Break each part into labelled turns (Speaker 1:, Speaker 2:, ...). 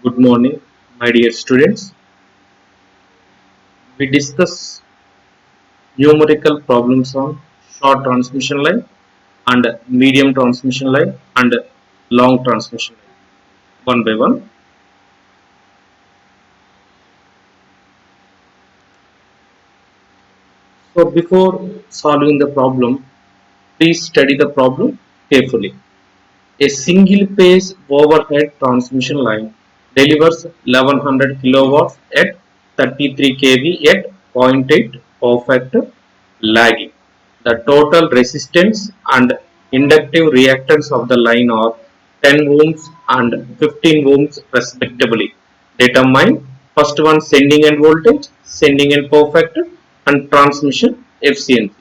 Speaker 1: Good morning, my dear students. We discuss numerical problems on short transmission line and medium transmission line and long transmission line one by one. So before solving the problem, please study the problem carefully. A single phase overhead transmission line delivers 1100 kilowatts at 33 kV at zero point 0.8 power factor lagging. The total resistance and inductive reactance of the line are 10 ohms and 15 ohms respectively. Determine first one sending end voltage, sending end power factor and transmission efficiency.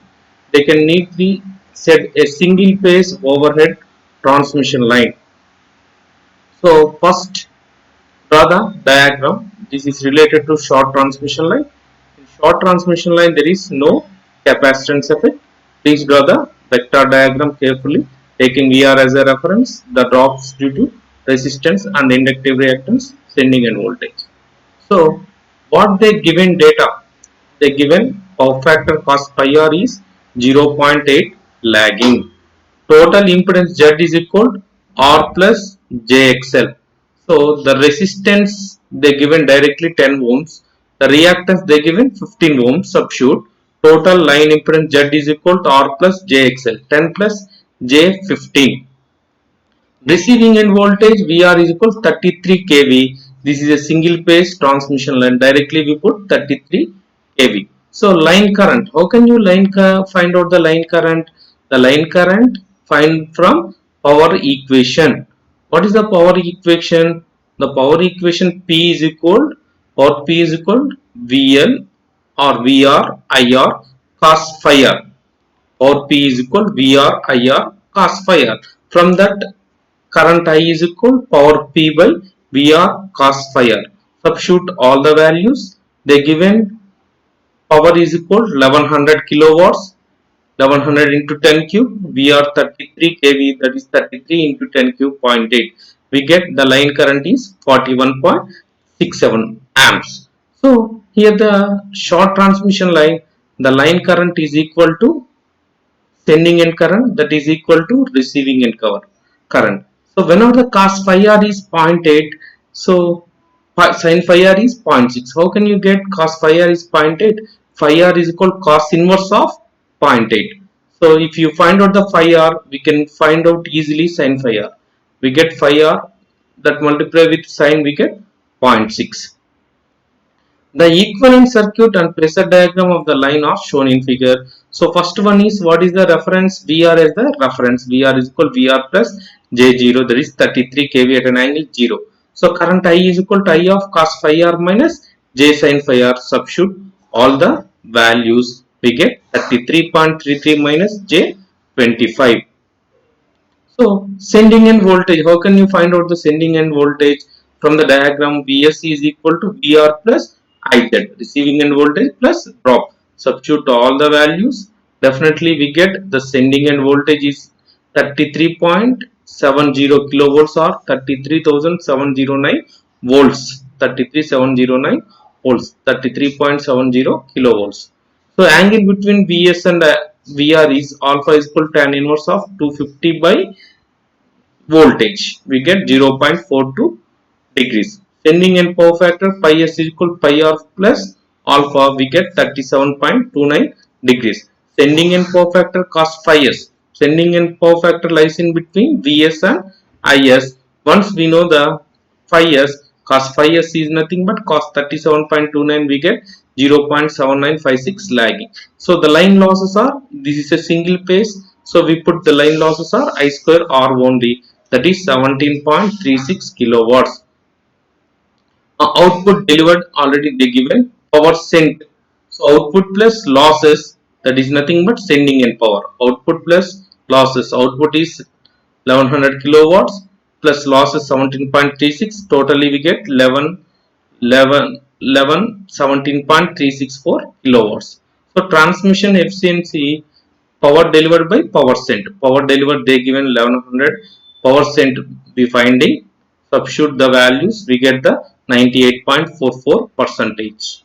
Speaker 1: They can neatly set a single phase overhead transmission line. So first draw the diagram. This is related to short transmission line. In short transmission line there is no capacitance effect. Please draw the vector diagram carefully, taking VR as a reference. The drops due to resistance and inductive reactance, sending and voltage. So what they given data, they given power factor cos pi r is 0.8 lagging. Total impedance Z is equal to R plus JXL. So the resistance they given directly 10 ohms, the reactance they given 15 ohms. Substitute total line impedance Z is equal to R plus JXL, 10 plus J 15. Receiving end voltage VR is equal to 33 kV. This is a single phase transmission line. Directly we put 33 kV. So line current. How can you find out the line current? The line current find from power equation. What is the power equation? The power equation P is equal or P is equal VL or VR IR cos phi r, or P is equal VR IR cos phi r. From that, current I is equal power P by VR cos phi r. Substitute all the values. They given power is equal 1100 kilowatts, 1100 into 10 cube. VR 33 kV, that is 33 into 10 cube zero point 0.8. We get the line current is 41.67 amps. So here the short transmission line, the line current is equal to sending end current, that is equal to receiving end current. So whenever the cos phi r is zero point 0.8, so sin phi r is 0.6. How can you get cos phi r is 0.8? Phi r is equal to cos inverse of 0.8. So if you find out the phi r, we can find out easily sin phi r. We get phi r, that multiply with sin, we get 0.6. The equivalent circuit and pressure diagram of the line are shown in figure. So first one is, what is the reference? VR is the reference. VR is equal VR plus J0, that is 33 kV at an angle 0. So current I is equal to I of cos phi r minus J sin phi r. Substitute all the values. We get 33.33 minus J 25. So sending end voltage, how can you find out the sending end voltage? From the diagram, VSC is equal to VR plus IZ, receiving end voltage plus drop. Substitute all the values. Definitely we get the sending end voltage is 33.70 kilovolts or 33,709 volts. 33,709 volts, 33.70 kilovolts. So angle between VS and VR is alpha is equal to tan inverse of 250 by voltage. We get 0.42 degrees. Sending end power factor pi s is equal to pi r plus alpha. We get 37.29 degrees. Sending end power factor cos phi s. Sending end power factor lies in between Vs and Is. Once we know the phi s, cos phi s is nothing but cos 37.29. We get 0.7956 lagging. So the line losses are, this is a single phase. So we put the line losses are I square R only, that is 17.36 kilowatts. Output delivered, already they given power sent. So output plus losses, that is nothing but sending in power. Output plus losses, output is 1100 kilowatts plus losses 17.36, totally we get 17.364 kilowatts. So transmission efficiency, power delivered by power sent. Power delivered they given 1100, power sent be finding Substitute the values, we get the 98.44 percentage.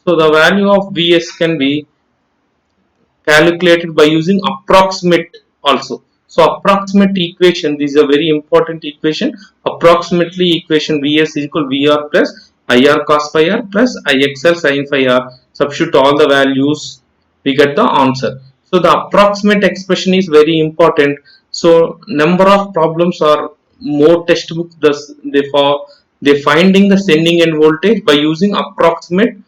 Speaker 1: So the value of Vs can be calculated by using approximate also. So approximate equation, this is a very important equation. Approximately equation Vs is equal Vr plus Ir cos phi r plus Ixl sin phi r. Substitute all the values, we get the answer. So the approximate expression is very important. So number of problems are more textbooks. Thus they finding the sending end voltage by using approximate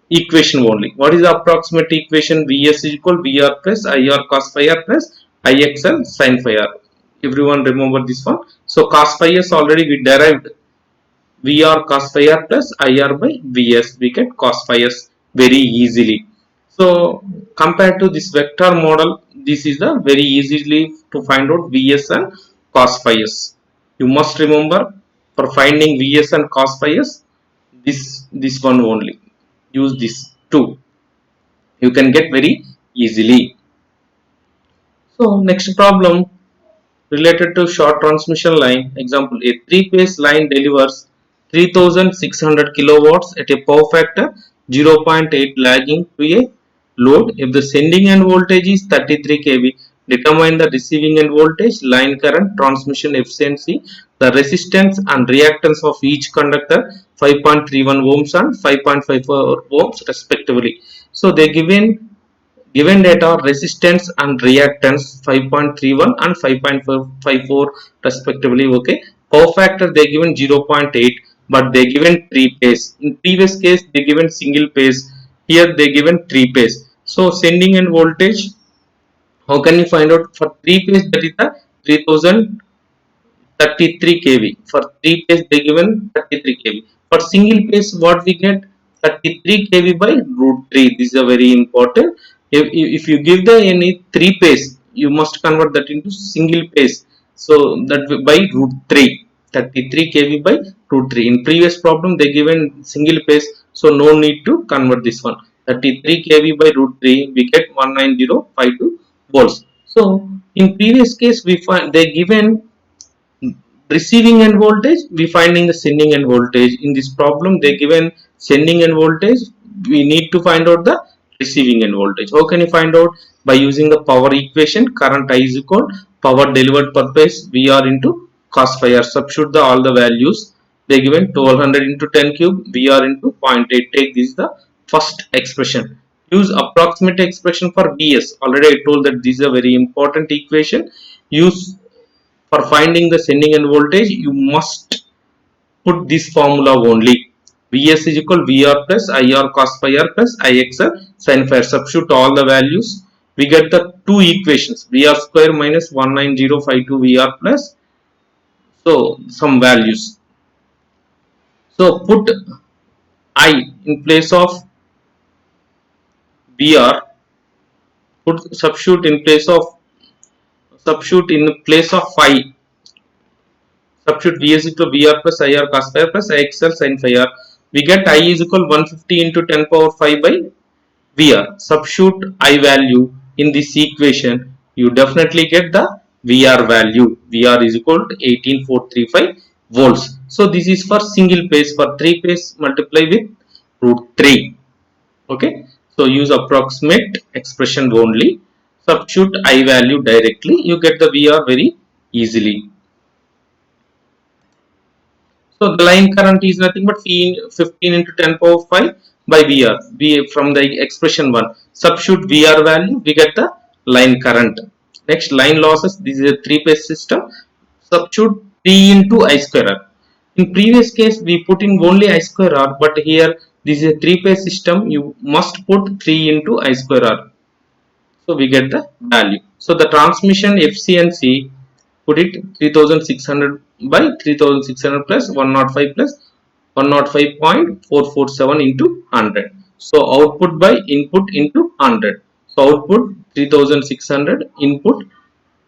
Speaker 1: equation only. What is the approximate equation? Vs is equal Vr plus Ir cos phi r plus Ixl sin phi r. Everyone remember this one. So cos phi s already we derived Vr cos phi r plus Ir by Vs. We get cos phi s very easily. So compared to this vector model, this is the very easily to find out Vs and cos phi s. You must remember for finding Vs and cos phi s, this one only. Use this too. You can get very easily. So next problem related to short transmission line. Example, a three-phase line delivers 3600 kilowatts at a power factor 0.8 lagging to a load. If the sending end voltage is 33 kV, determine the receiving end voltage, line current, transmission efficiency, the resistance and reactance of each conductor 5.31 ohms and 5.54 ohms respectively. So they given data resistance and reactance 5.31 and 5.54 respectively. Okay, power factor they given 0.8, but they given three phase. In previous case they given single phase, here they given three phase. So sending end voltage, how can you find out? For three phase, that is the 3033 kV. For three phase they given 33 kV. For single phase what we get? 33 kV by root 3. This is a very important. If you give the any three phase, you must convert that into single phase. So that by root 3. 33 kV by root 3. In previous problem they given single phase, so no need to convert this one. 33 kV by root 3, we get 19052 volts. So in previous case we find they given receiving end voltage, we finding the sending end voltage. In this problem they given sending end voltage, we need to find out the receiving end voltage. How can you find out? By using the power equation. Current I is equal power delivered per phase Vr into cos phi r. Substitute the all the values. They given 1200 into 10 cube Vr into 0.8. Take this is the first expression. Use approximate expression for Vs. Already I told that this is a very important equation. Use for finding the sending end voltage, you must put this formula only. Vs is equal Vr plus Ir cos phi r plus Ixl sin phi r. Substitute all the values. We get the two equations. Vr square minus 19052 Vr plus, so some values. So put I in place of Vr. Put substitute in place of phi. Substitute V is equal to Vr plus Ir cos phi r plus Ixl sin phi r. We get I is equal 150 into 10 power 5 by Vr. Substitute I value in this equation. You definitely get the Vr value. Vr is equal to 18435 volts. So this is for single phase. For three phase, multiply with root 3. Okay. So use approximate expression only. Substitute I value directly. You get the Vr very easily. So the line current is nothing but 15 into 10 power 5 by Vr. From the expression 1. Substitute Vr value, we get the line current. Next, line losses. This is a three-phase system. Substitute 3 into I square R. In previous case, we put in only I square R, but here this is a three-phase system. You must put 3 into I square R. So we get the value. So the transmission efficiency, put it 3600 by 3600 plus 105 plus 105.447 into 100. So output by input into 100. So output 3600, input,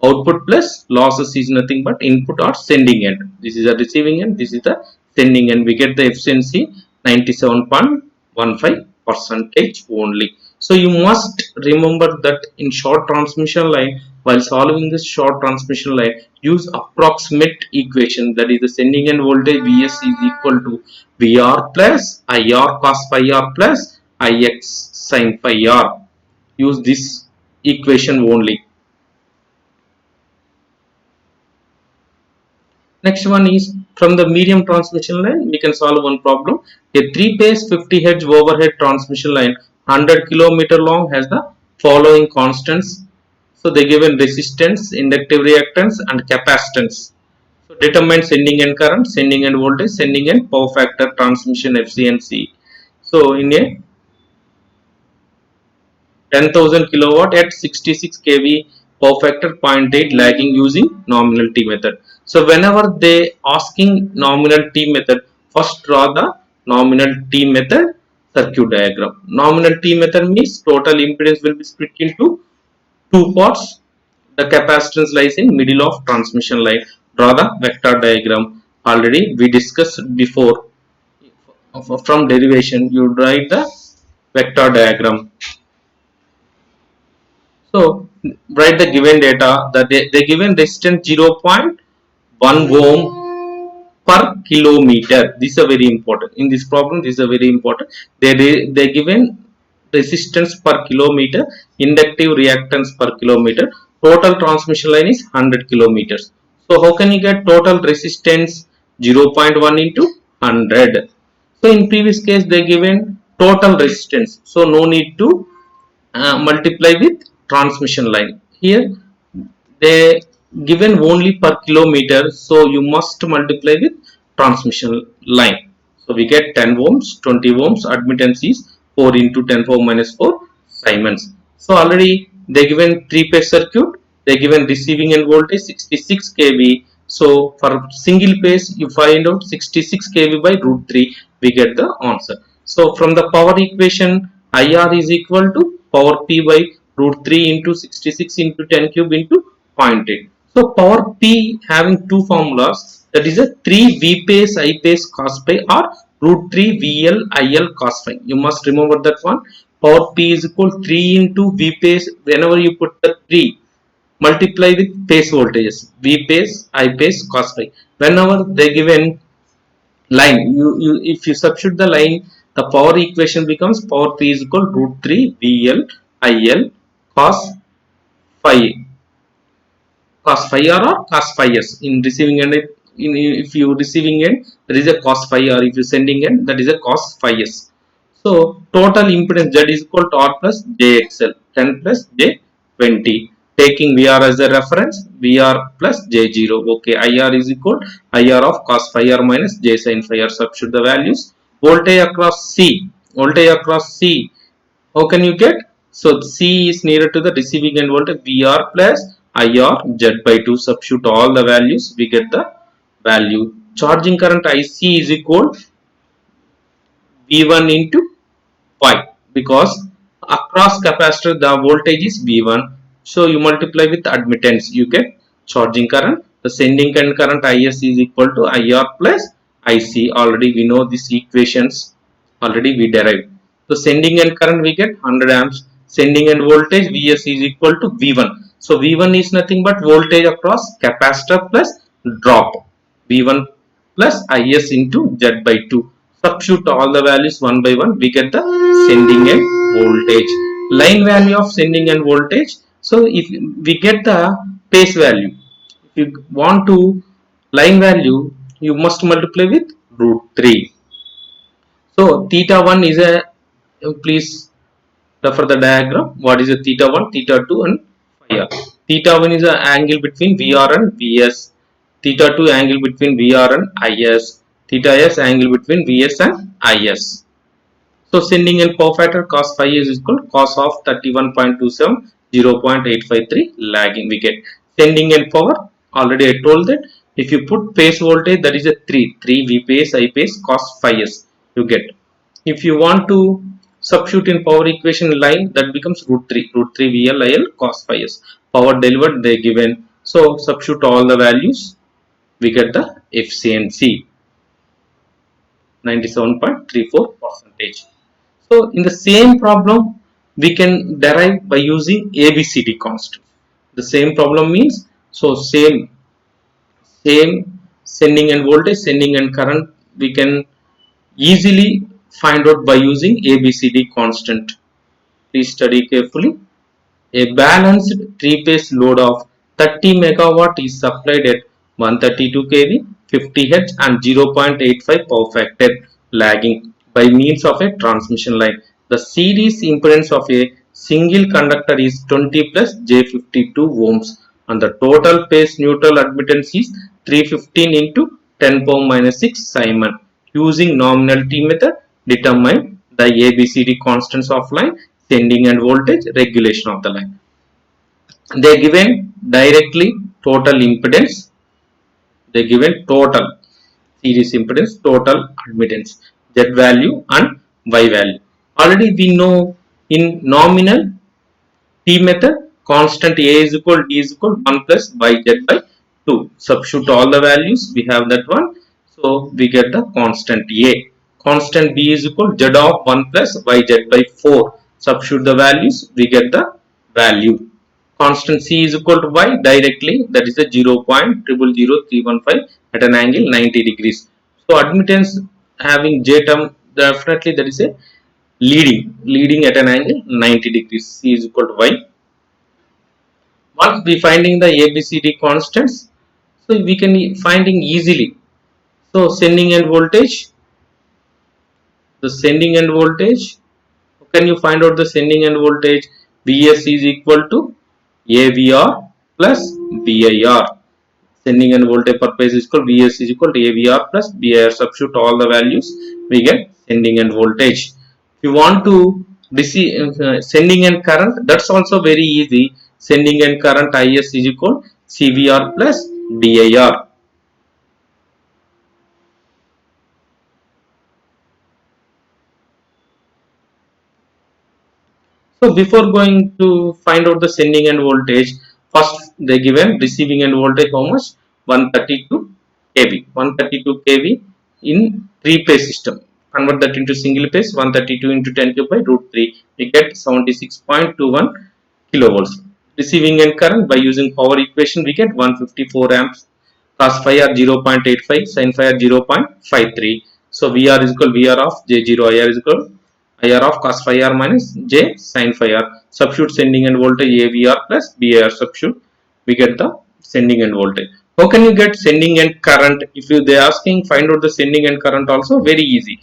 Speaker 1: output plus losses is nothing but input or sending end. This is the receiving end, this is the sending end. We get the efficiency 97.15% only. So you must remember that in short transmission line While solving this short transmission line, use approximate equation, that is the sending end voltage Vs is equal to Vr plus Ir cos phi r plus Ix sin phi r. Use this equation only. Next one is from the medium transmission line, we can solve one problem. A 3-phase 50 Hz overhead transmission line 100 km long has the following constants. So they given resistance, inductive reactance and capacitance. So determine sending end current, sending end voltage, sending end power factor, transmission efficiency. So in a 10,000 kilowatt at 66 kV power factor 0.8 lagging using nominal T method. So whenever they asking nominal T method, first draw the nominal T method circuit diagram. Nominal T method means total impedance will be split into two parts. The capacitance lies in middle of transmission line. Draw the vector diagram. Already we discussed before, from derivation you write the vector diagram. So write the given data, that they given resistance 0.1 ohm per kilometer. This is a very important in this problem. This is a very important. They given resistance per kilometer, inductive reactance per kilometer. Total transmission line is 100 kilometers. So how can you get total resistance 0.1 into 100? So in previous case they given total resistance. So no need to multiply with transmission line. Here they given only per kilometer, so you must multiply with transmission line. So we get 10 ohms, 20 ohms, admittance is 4 into 10 power minus 4 Siemens. So already they given 3-phase circuit, they given receiving end voltage 66 kV. So for single phase you find out 66 kV by root 3, we get the answer. So from the power equation, IR is equal to power P by root 3 into 66 into 10 cube into 0.8. So power P having two formulas, that is a 3 V phase I phase cos phi or root 3 VL IL cos phi. You must remember that one. Power P is equal 3 into V phase. Whenever you put the 3, multiply with phase voltages V phase I phase cos phi. Whenever they given line, you if you substitute the line, the power equation becomes power P is equal root 3 VL IL cos phi, cos phi r or cos phi s. In receiving end, if you receiving end, there is a cos phi r. If you sending end, that is a cos phi s. So total impedance Z is equal to R plus JXL, 10 plus J20. Taking VR as a reference, VR plus J0. Okay, IR is equal IR of cos phi r minus J sin phi r. Substitute the values. Voltage across C. Voltage across C. How can you get? So C is nearer to the receiving end voltage, VR plus IR Z by 2. Substitute all the values, we get the value. Charging current IC is equal V1 into pi, because across capacitor the voltage is V1. So you multiply with admittance, you get charging current. The sending end current IS is equal to IR plus IC. Already we know these equations, already we derived. So sending end current we get 100 amps. Sending end voltage Vs is equal to V1. So V1 is nothing but voltage across capacitor plus drop. V1 plus Is into Z by 2. Substitute all the values one by one, we get the sending end voltage. Line value of sending end voltage. So if we get the phase value, if you want to line value, you must multiply with root 3. So theta 1 is a, please refer the diagram. What is a theta 1, theta 2 and phi r. Theta 1 is the angle between VR and Vs. Theta 2 angle between VR and Is. Theta s angle between Vs and Is. So sending end power factor cos phi is equal to cos of 31.27, 0.853 lagging, we get. Sending end power, already I told that if you put phase voltage, that is a 3 V phase I phase cos phi s, you get. If you want to substitute in power equation line, that becomes root 3 VL IL cos phi s. Power delivered they given. So substitute all the values, we get the efficiency 97.34%. So in the same problem, we can derive by using ABCD constant. The same problem means, so same sending and voltage, sending and current we can easily find out by using ABCD constant. Please study carefully. A balanced three-phase load of 30 megawatt is supplied at 132 kV, 50 Hz and 0.85 power factor lagging by means of a transmission line. The series impedance of a single conductor is 20 plus J52 ohms and the total phase neutral admittance is 315 into 10 power minus 6 Simon. Using nominality method, determine the ABCD constants of line, sending and voltage, regulation of the line. They are given directly total impedance, they are given total series impedance, total admittance, Z value and Y value. Already we know in nominal T method, constant A is equal D is equal 1 plus YZ by 2. Substitute all the values, we have that one. So we get the constant A. Constant B is equal Z of 1 plus YZ by 4. Substitute the values, we get the value. Constant C is equal to Y directly, that is a 0.000315 at an angle 90 degrees. So admittance having J term, definitely that is a leading at an angle 90 degrees. C is equal to Y. Once we finding the ABCD constants, so we can finding easily. So sending end voltage, the sending end voltage, can you find out the sending end voltage? Vs is equal to AVR plus BIR. Sending end voltage per phase is equal Vs is equal to AVR plus BIR. Substitute all the values, we get sending end voltage. If you want to receive sending end current, that's also very easy. Sending end current Is is equal CVR plus DIR. So before going to find out the sending end voltage, first they given receiving end voltage how much? 132 kV. 132 kV in three phase system. Convert that into single phase. 132 into 10 cube by root 3. We get 76.21 kilovolts. Receiving end current by using power equation we get 154 amps. Cos phi r 0.85, sin phi r 0.53. So VR is equal VR of J0, IR is equal IR of cos phi r minus J sin phi r. Substitute sending end voltage AVR plus BIR. Substitute, we get the sending end voltage. How can you get sending end current? If you they asking find out the sending end current, also very easy.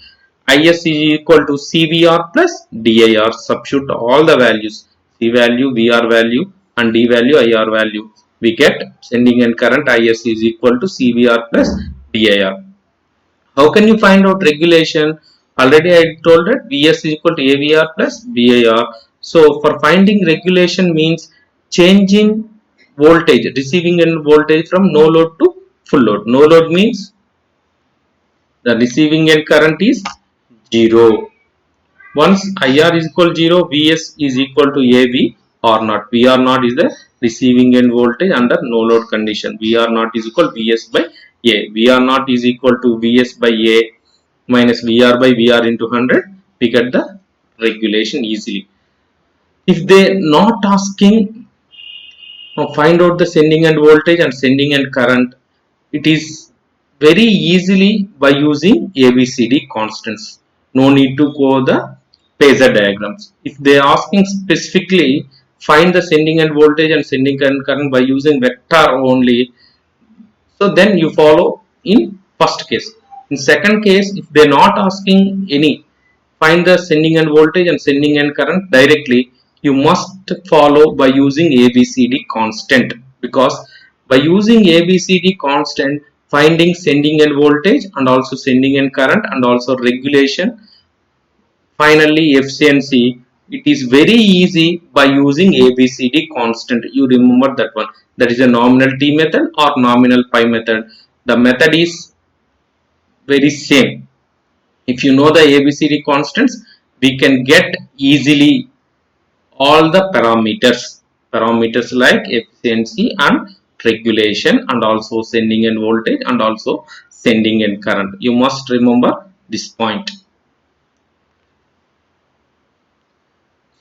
Speaker 1: Is is equal to CVR plus DIR. Substitute all the values, C value, VR value and D value, IR value. We get sending end current Is is equal to CVR plus DIR. How can you find out regulation? Already I told that Vs is equal to AVR plus BIR. So for finding regulation means changing voltage, receiving end voltage from no load to full load. No load means the receiving end current is 0. Once IR is equal to 0, Vs is equal to AV or not. VR naught is the receiving end voltage under no load condition. VR naught is equal to Vs by A. VR naught is equal to Vs by A minus VR by VR into 100. We get the regulation easily. If they not asking find out the sending end voltage and sending end current, it is very easily by using ABCD constants. No need to go the phasor diagrams. If they are asking specifically find the sending end voltage and sending end current by using vector only, so then you follow in first case. In second case, if they are not asking any, find the sending end voltage and sending end current directly, you must follow by using ABCD constant, because by using ABCD constant, finding sending end voltage and also sending end current and also regulation, finally efficiency, it is very easy by using ABCD constant. You remember that one. That is a nominal T method or nominal pi method. The method is very same. If you know the ABCD constants, we can get easily all the parameters like efficiency and regulation and also sending end voltage and also sending end current. You must remember this point.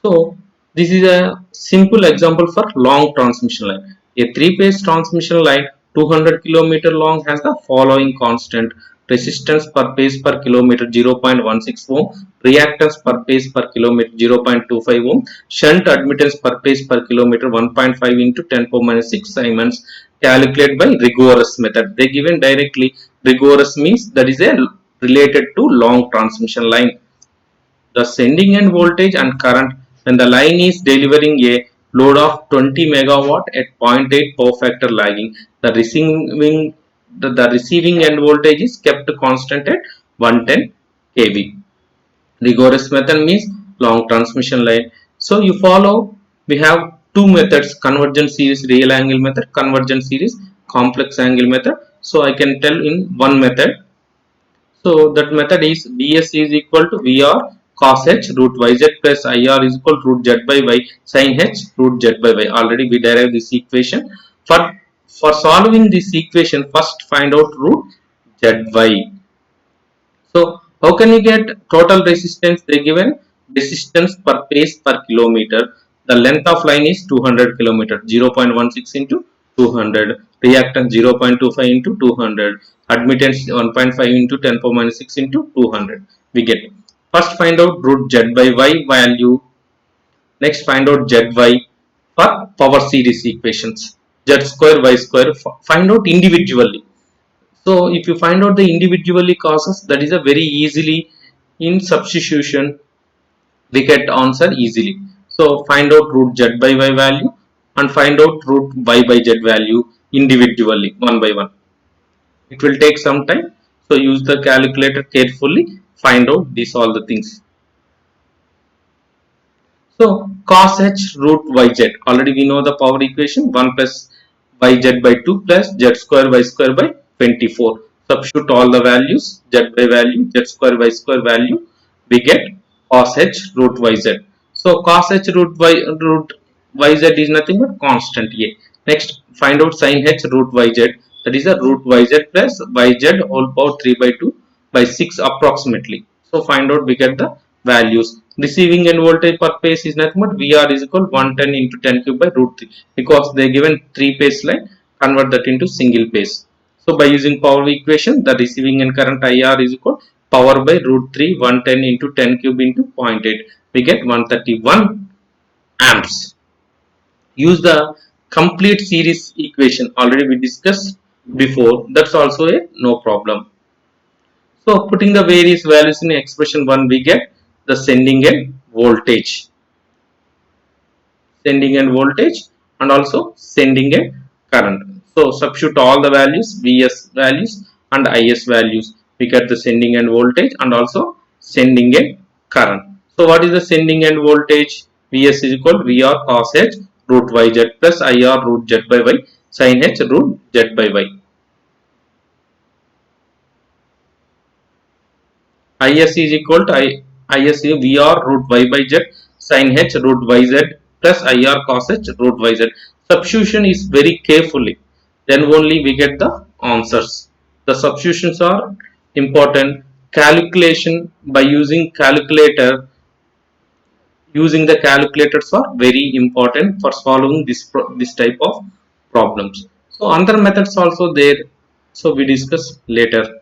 Speaker 1: So this is a simple example for long transmission line. A three-phase transmission line 200 km long has the following constant: resistance per phase per kilometer 0.16 ohm, reactance per phase per kilometer 0.25 ohm, shunt admittance per phase per kilometer 1.5 into 10 power minus 6 Siemens. Calculate by rigorous method. They given directly. Rigorous means that is a related to long transmission line. The sending end voltage and current when the line is delivering a load of 20 megawatt at 0.8 power factor lagging, the receiving end voltage is kept constant at 110 kV. Rigorous method means long transmission line. So you follow, we have two methods: convergent series real angle method, convergent series complex angle method. So I can tell in one method. So that method is Ds is equal to Vr cos h root yz plus Ir is equal to root z by y sin h root z by y. Already we derived this equation. For solving this equation, first find out root zy. So how can you get total resistance? They given resistance per phase per kilometer. The length of line is 200 kilometer, 0.16 into 200. Reactance 0.25 into 200. Admittance 1.5 into 10 power minus 6 into 200. We get. First find out root z by y value. Next find out zy for power series equations. Z square y square. Find out individually. So if you find out the individually causes, that is a very easily in substitution we get answer easily. So find out root z by y value and find out root y by z value individually one by one. It will take some time. So use the calculator carefully. Find out these all the things. So cos h root yz. Already we know the power equation: 1 plus yz by 2 plus z square y square by 24. Substitute all the values: z by value, z square y square value. We get cos h root yz. So cos h root yz is nothing but constant a. Next find out sin h root yz. That is a root yz plus yz whole power 3 by 2 by 6 approximately. So find out, we get the values. Receiving end voltage per phase is nothing but Vr is equal 110 into 10 cube by root 3, because they given three phase line, convert that into single phase. So by using power equation, the receiving end current IR is equal power by root 3 110 into 10 cube into 0.8. We get 131 amps. Use the complete series equation, already we discussed before. That's also a no problem. So putting the various values in expression 1, we get the sending end voltage, and also sending end current. So substitute all the values, Vs values and Is values. We get the sending end voltage and also sending end current. So what is the sending end voltage? Vs is equal Vr cos h root yz plus Ir root z by y sin h root z by y. Is is equal to Is Vr root y by z sin h root yz plus Ir cos h root yz. Substitution is very carefully, then only we get the answers. The substitutions are important. Calculation by using calculator, using the calculators are very important for solving this type of problems. So other methods also there, so we discuss later.